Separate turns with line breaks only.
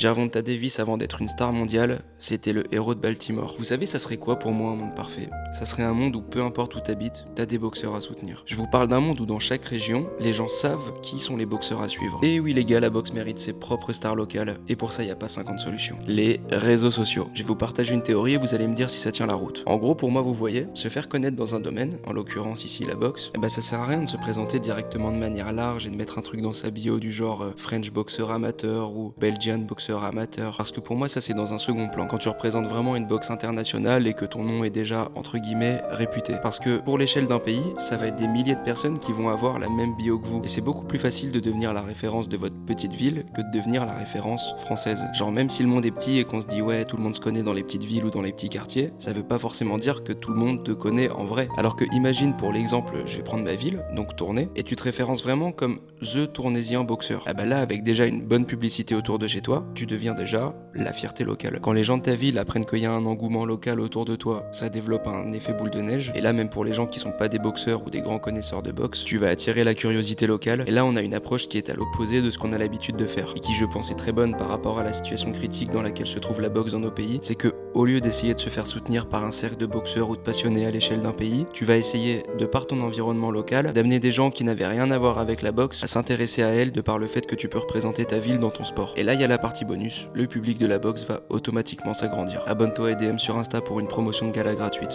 Gervonta Davis, avant d'être une star mondiale, c'était le héros de Baltimore. Vous savez, ça serait quoi pour moi un monde parfait? Ça serait un monde où peu importe où t'habites, t'as des boxeurs à soutenir. Je vous parle d'un monde où dans chaque région, les gens savent qui sont les boxeurs à suivre. Et oui les gars, la boxe mérite ses propres stars locales, et pour ça y a pas 50 solutions. Les réseaux sociaux. Je vais vous partager une théorie et vous allez me dire si ça tient la route. En gros, pour moi, vous voyez, se faire connaître dans un domaine, en l'occurrence ici la boxe, ça sert à rien de se présenter directement de manière large et de mettre un truc dans sa bio du genre French boxeur amateur ou Belgian boxeur amateur, parce que pour moi ça c'est dans un second plan, quand tu représentes vraiment une boxe internationale et que ton nom est déjà entre guillemets réputé. Parce que pour l'échelle d'un pays, ça va être des milliers de personnes qui vont avoir la même bio que vous, et c'est beaucoup plus facile de devenir la référence de votre petite ville que de devenir la référence française. Genre même si le monde est petit et qu'on se dit ouais tout le monde se connaît dans les petites villes ou dans les petits quartiers, ça veut pas forcément dire que tout le monde te connaît en vrai. Alors que imagine pour l'exemple, je vais prendre ma ville, donc Tournai, et tu te références vraiment comme The Tournaisien boxeur. Là avec déjà une bonne publicité autour de chez toi, tu deviens déjà la fierté locale. Quand les gens de ta ville apprennent qu'il y a un engouement local autour de toi, ça développe un effet boule de neige, et là même pour les gens qui sont pas des boxeurs ou des grands connaisseurs de boxe, tu vas attirer la curiosité locale, et là on a une approche qui est à l'opposé de ce qu'on a l'habitude de faire, et qui je pense est très bonne par rapport à la situation critique dans laquelle se trouve la boxe dans nos pays. C'est que au lieu d'essayer de se faire soutenir par un cercle de boxeurs ou de passionnés à l'échelle d'un pays, tu vas essayer, de par ton environnement local, d'amener des gens qui n'avaient rien à voir avec la boxe à s'intéresser à elle de par le fait que tu peux représenter ta ville dans ton sport. Et là, il y a la partie bonus, le public de la boxe va automatiquement s'agrandir. Abonne-toi et DM sur Insta pour une promotion de gala gratuite.